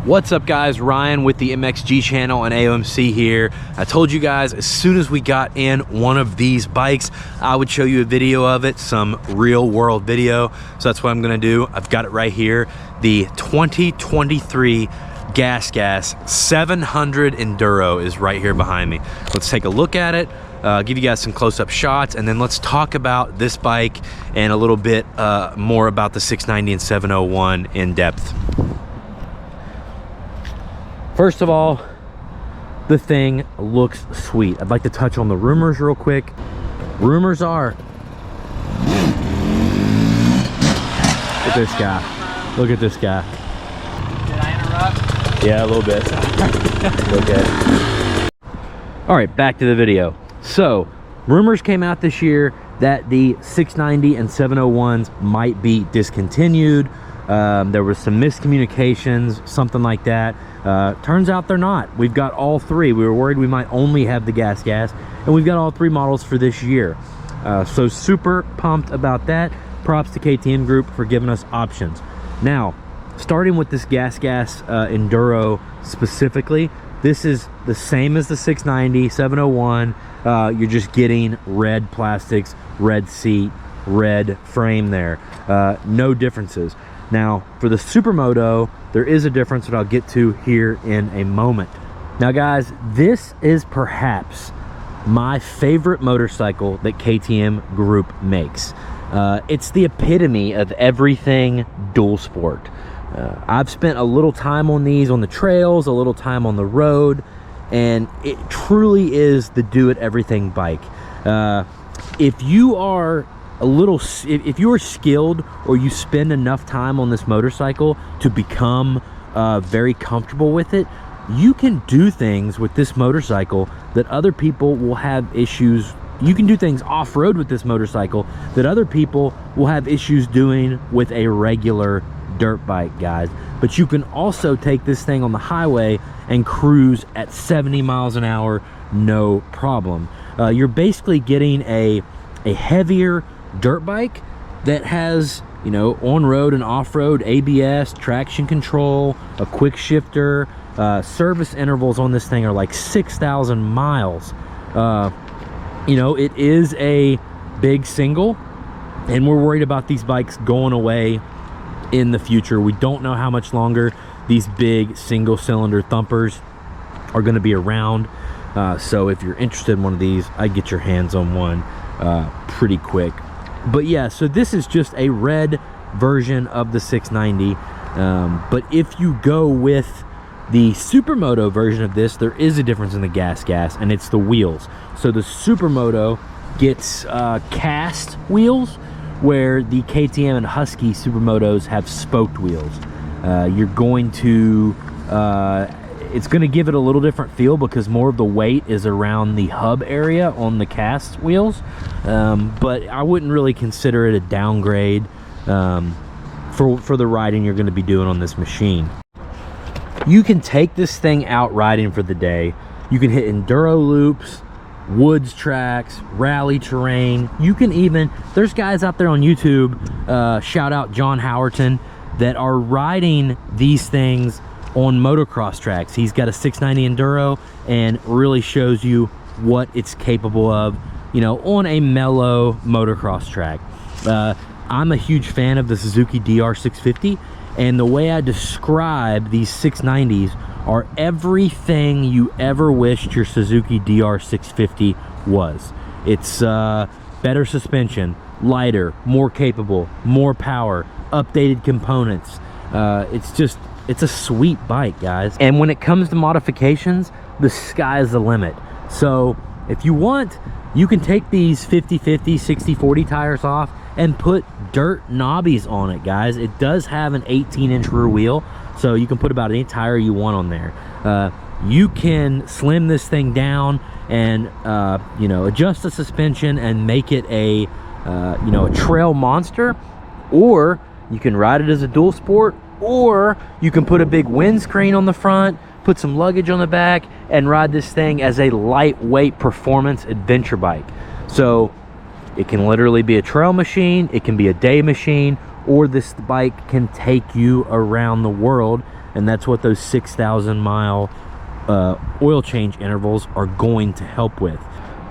What's up guys, Ryan with the MXG channel and AOMC here. I told you guys as soon as we got in one of these bikes, I would show you a video of it, some real world video. So that's what I'm gonna do. I've got it right here. The 2023 GasGas 700 Enduro is right here behind me. Let's take a look at it, give you guys some close-up shots, and then let's talk about this bike and a little bit more about the 690 and 701 in depth. First of all, the thing looks sweet. I'd like to touch on the rumors real quick. Rumors are, look at this guy. Look at this guy. Did I interrupt? Yeah, a little bit. Okay. All right, back to the video. So, rumors came out this year that the 690 and 701s might be discontinued. There was some miscommunications, something like that. Turns out they're not. We've got all three. We were worried we might only have the GasGas, and we've got all three models for this year. So super pumped about that. Props to KTM Group for giving us options. Now, starting with this GasGas Enduro specifically, this is the same as the 690, 701. You're just getting red plastics, red seat, red frame there. No differences. Now, for the Supermoto, there is a difference that I'll get to here in a moment. Now, guys, this is perhaps my favorite motorcycle that KTM Group makes. It's the epitome of everything dual sport. I've spent a little time on these on the trails, a little time on the road, and it truly is the do-it-everything bike. If you are if you are skilled or you spend enough time on this motorcycle to become very comfortable with it, you can do things with this motorcycle that other people will have issues. You can do things off-road with this motorcycle that other people will have issues doing with a regular dirt bike, guys. But you can also take this thing on the highway and cruise at 70 miles an hour, no problem. You're basically getting a heavier dirt bike that has, you know, on-road and off-road ABS, traction control, a quick shifter. Service intervals on this thing are like 6,000 miles. You know, it is a big single, and we're worried about these bikes going away in the future. We don't know how much longer these big single-cylinder thumpers are going to be around. So if you're interested in one of these, I'd get your hands on one pretty quick. But yeah, so this is just a red version of the 690. But if you go with the Supermoto version of this, there is a difference in the GasGas, and it's the wheels. So the Supermoto gets cast wheels, where the KTM and Husky Supermotos have spoked wheels. You're going to it's going to give it a little different feel because more of the weight is around the hub area on the cast wheels, but I wouldn't really consider it a downgrade for the riding you're going to be doing on this machine. You can take this thing out riding for the day. You can hit enduro loops, woods tracks, rally terrain. You can even, there's guys out there on YouTube, shout out John Howerton, that are riding these things on motocross tracks. He's got a 690 Enduro and really shows you what it's capable of, you know, on a mellow motocross track. I'm a huge fan of the Suzuki DR650, and the way I describe these 690s are everything you ever wished your Suzuki DR650 was. It's better suspension, lighter, more capable, more power, updated components. It's a sweet bike, guys. And when it comes to modifications, the sky is the limit. So if you want, you can take these 50/50, 60/40 tires off and put dirt knobbies on it, guys. It does have an 18-inch rear wheel, so you can put about any tire you want on there. You can slim this thing down and you know, adjust the suspension and make it a you know, a trail monster, or you can ride it as a dual sport, or you can put a big windscreen on the front, put some luggage on the back, and ride this thing as a lightweight performance adventure bike. So it can literally be a trail machine, it can be a day machine, or this bike can take you around the world and that's what those 6,000 mile oil change intervals are going to help with.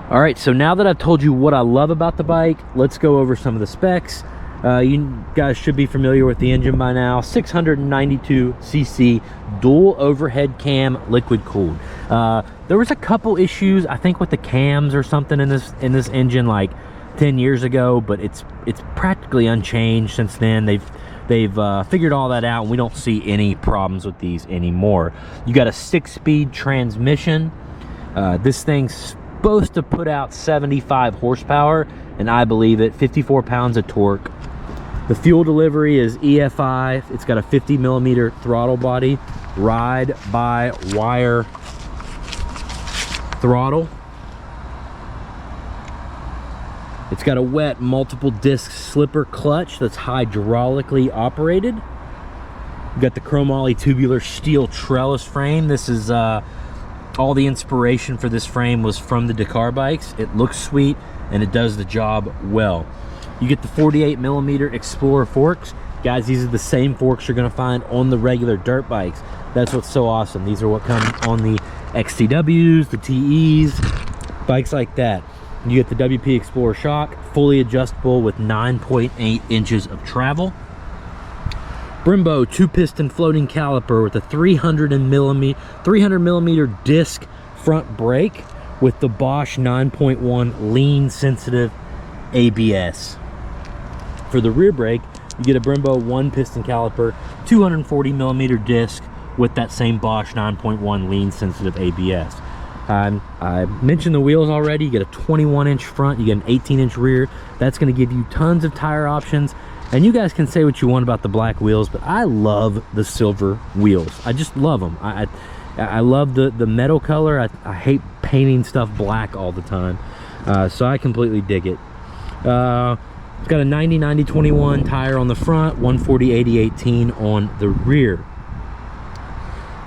All right, so now that I've told you what I love about the bike, let's go over some of the specs. You guys should be familiar with the engine by now. 692cc dual overhead cam, liquid cooled. There was a couple issues, I think, with the cams or something in this engine like 10 years ago, but it's practically unchanged since then. They've figured all that out, and we don't see any problems with these anymore. You got a 6-speed transmission. This thing's supposed to put out 75 horsepower, and I believe it. 54 pounds of torque. The fuel delivery is EFI. It's got a 50 millimeter throttle body, ride by wire throttle. It's got a wet multiple disc slipper clutch that's hydraulically operated. You've got the chromoly tubular steel trellis frame. This is all the inspiration for this frame was from the Dakar bikes. It looks sweet and it does the job well. You get the 48 millimeter XPLOR forks. Guys, these are the same forks you're gonna find on the regular dirt bikes. That's what's so awesome. These are what come on the XCWs, the TEs, bikes like that. You get the WP XPLOR shock, fully adjustable with 9.8 inches of travel. Brembo 2-piston floating caliper with a 300 millimeter disc front brake with the Bosch 9.1 lean sensitive ABS. For the rear brake, you get a Brembo 1-piston caliper, 240 millimeter disc with that same Bosch 9.1 lean sensitive ABS. I mentioned the wheels already. You get a 21-inch front, you get an 18-inch rear. That's going to give you tons of tire options. And you guys can say what you want about the black wheels, but I love the silver wheels. I just love them. I love the metal color. I hate painting stuff black all the time. So I completely dig it. It's got a 90-90-21 tire on the front, 140-80-18 on the rear.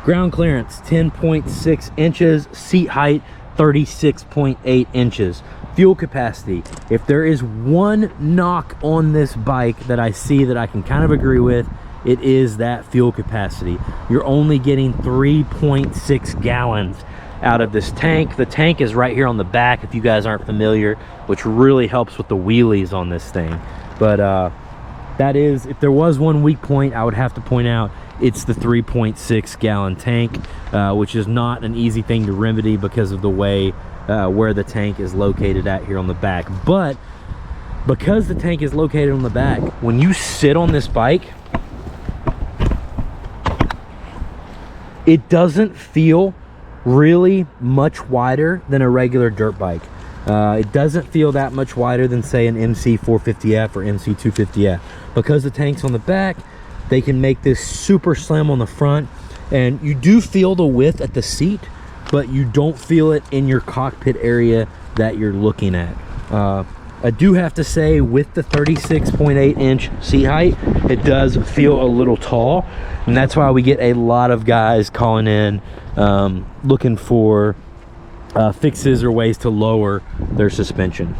Ground clearance 10.6 inches, seat height 36.8 inches. Fuel capacity, if there is one knock on this bike that I see that I can kind of agree with, it is that fuel capacity. You're only getting 3.6 gallons out of this tank. The tank is right here on the back if you guys aren't familiar, which really helps with the wheelies on this thing. But that is, if there was one weak point, I would have to point out it's the 3.6 gallon tank, which is not an easy thing to remedy because of the way where the tank is located at here on the back. But because the tank is located on the back, when you sit on this bike, it doesn't feel really much wider than a regular dirt bike. It doesn't feel that much wider than, say, an MC 450F or MC 250F. Because the tank's on the back, they can make this super slim on the front, and you do feel the width at the seat, but you don't feel it in your cockpit area that you're looking at. I do have to say, with the 36.8 inch seat height, it does feel a little tall, and that's why we get a lot of guys calling in looking for fixes or ways to lower their suspension.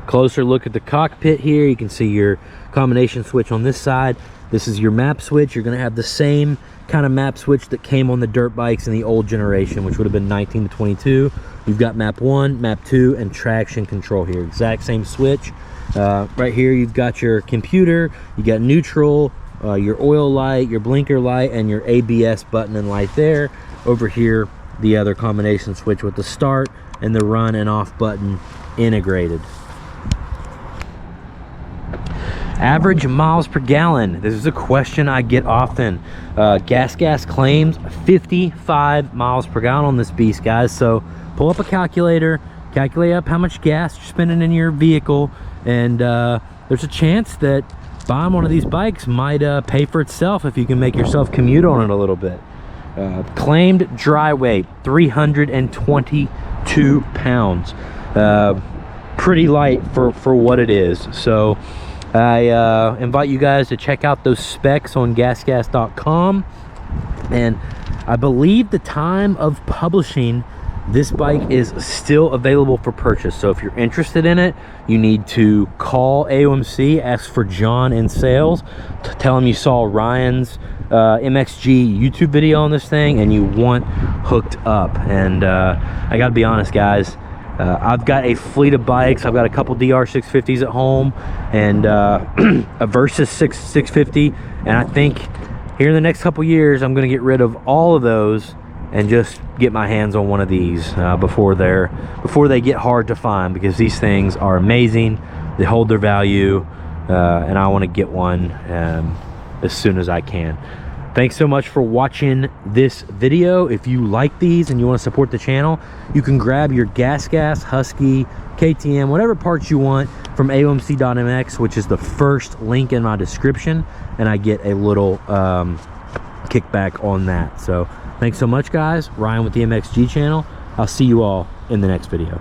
Closer look at the cockpit here. You can see your combination switch on this side. This is your map switch. You're going to have the same kind of map switch that came on the dirt bikes in the old generation, which would have been 19 to 22. You've got map 1, map 2, and traction control here. Exact same switch. Right here, you've got your computer. You got neutral, your oil light, your blinker light, and your ABS button and light there. Over here, the other combination switch with the start and the run and off button integrated. Average miles per gallon. This is a question I get often. GasGas claims 55 miles per gallon on this beast, guys. So pull up a calculator, calculate up how much gas you're spending in your vehicle, and there's a chance that buying one of these bikes might pay for itself if you can make yourself commute on it a little bit. Claimed dry weight 322 pounds. Pretty light for what it is. So I invite you guys to check out those specs on gasgas.com, and I believe the time of publishing this bike is still available for purchase. So if you're interested in it, you need to call AOMC, ask for John in sales, tell him you saw Ryan's MXG YouTube video on this thing and you want hooked up. And I gotta be honest, guys, I've got a fleet of bikes. I've got a couple DR 650s at home and a Versus 650, and I think here in the next couple years I'm gonna get rid of all of those and just get my hands on one of these before they get hard to find, because these things are amazing. They hold their value, and I want to get one as soon as I can. Thanks so much for watching this video. If you like these and you want to support the channel, you can grab your GasGas, Husky, KTM, whatever parts you want from AOMC.mx, which is the first link in my description, and I get a little kickback on that. So thanks so much, guys. Ryan with the MXG channel. I'll see you all in the next video.